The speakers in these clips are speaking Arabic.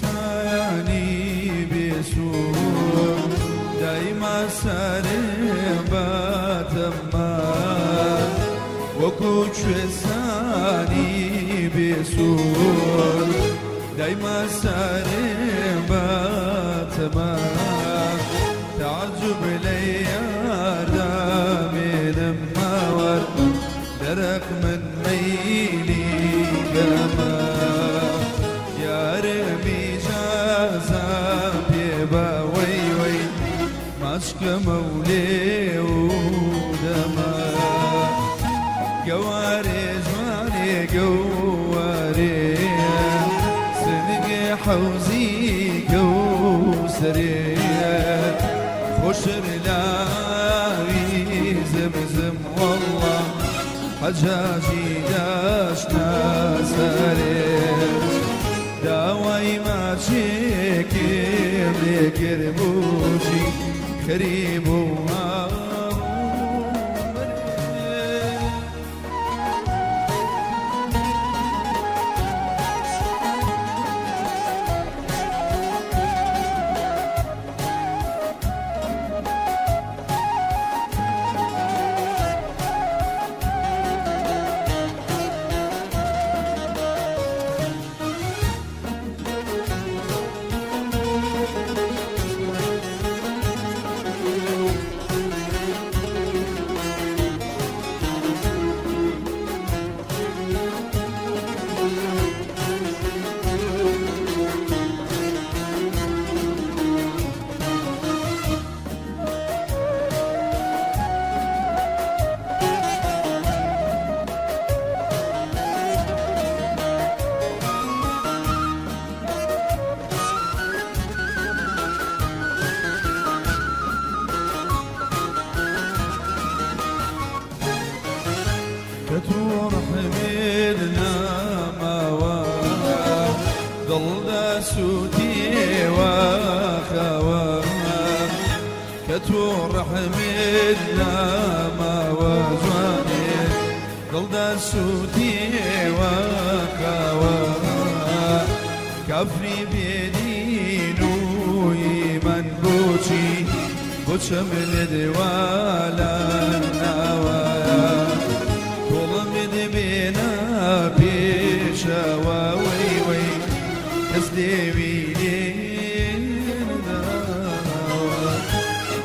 سایانی بیسون دایما سرم باتما وەکو کوێسانی بێسوور دایما سرم باتما تعجب لە یاردامێنم ماوەر دەرەک من مەیلی گەما یارمی جازام پێبا وەی وەی ماچکەمە و لێو دەما گەوارێ جوانێ گەوارێ سنگێ حەوزی گەوسەرێ خۆشر لاوی زمزم وەڵڵا حەجاجی داشنا سەرێ داوای ماچێکێم لێ کربووشی خەریب و كتور حميدنا موا ضل سودي وخوا كتور حميدنا موا جواني ضل سودي وخوا كفري بيدينو يمن بوشي بوشم الدوالا نوايا پیشوا وی وی کس دیوی لینا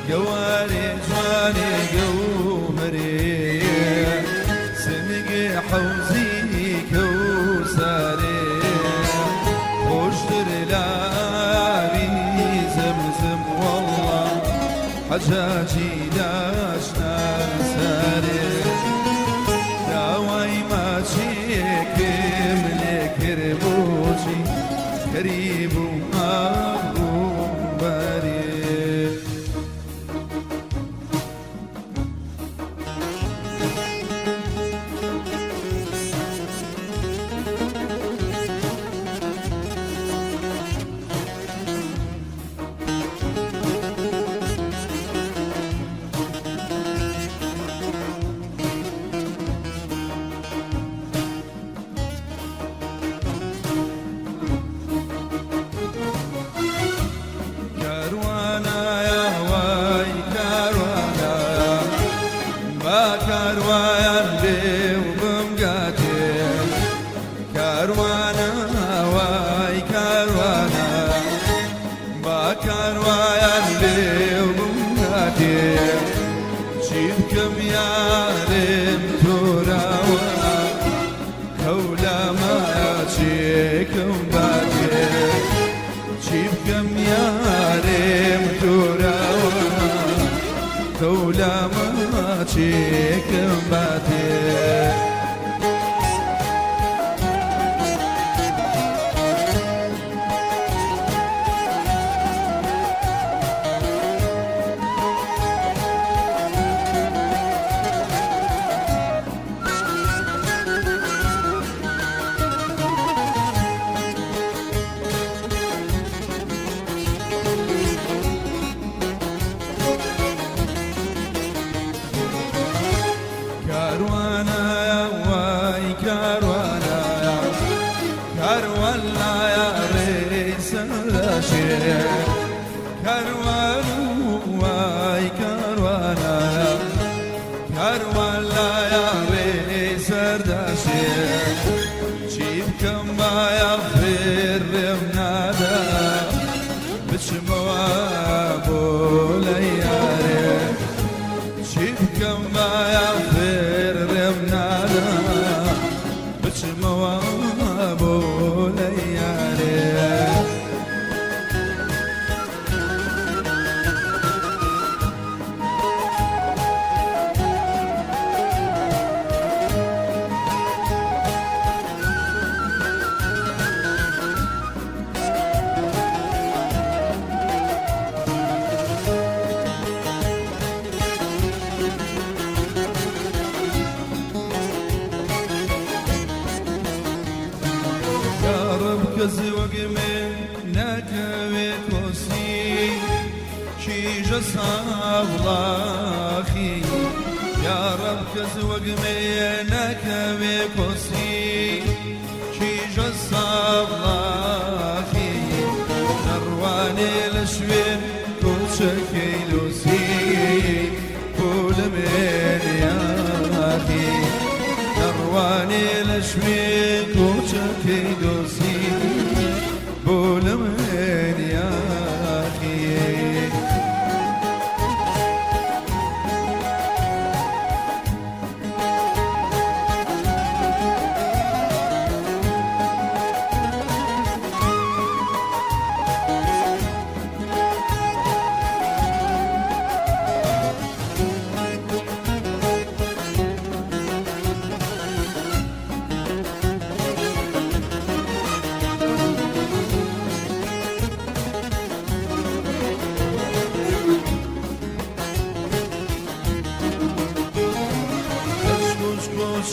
گواری جوانی گوهری سنگ حوزی کوسری خوشتر لاوی زمزم والله حجاجی داشنا سری داوای ماچێکم لێ کربووشی خەریب و ئاغوبەرێ كاروان بيو بمقاتي كاروانا واي كاروانا با كاروان بيو بمقاتي جيبكم يارم توراوا كولا ما جيكم باتي جيبكم يارم توراوا كولا ما جيكم باتي كاروانا يا ريت كروان واي كروانا كروان لا يا ري سرداشي جيب كما يغفر بمنادا بشموا بولياري جيب كما يغفر بمنادا بشموا بولياري كزي وقمي نكوي كوسي كي جساب لاخي يا رب كزي وقمي نكوي كوسي كي جساب لاخي نرواني لشوين كوشكي لوسي كل من يا اخي نرواني لشوين كوشكي لوسي بولمن يا أخي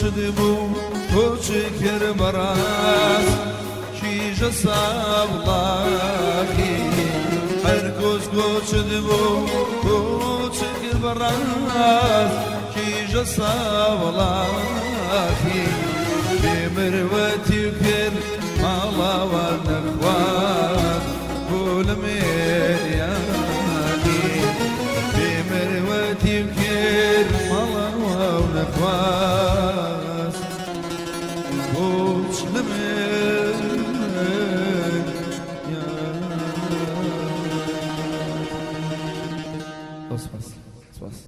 شدبو وشكر براس كي جساب لاخي حركوش شدبو وشكر براس كي جساب لاخي بمروتي وكر مالا والنخوات بولمين يا أخي بمروتي وكر مالا والنخوات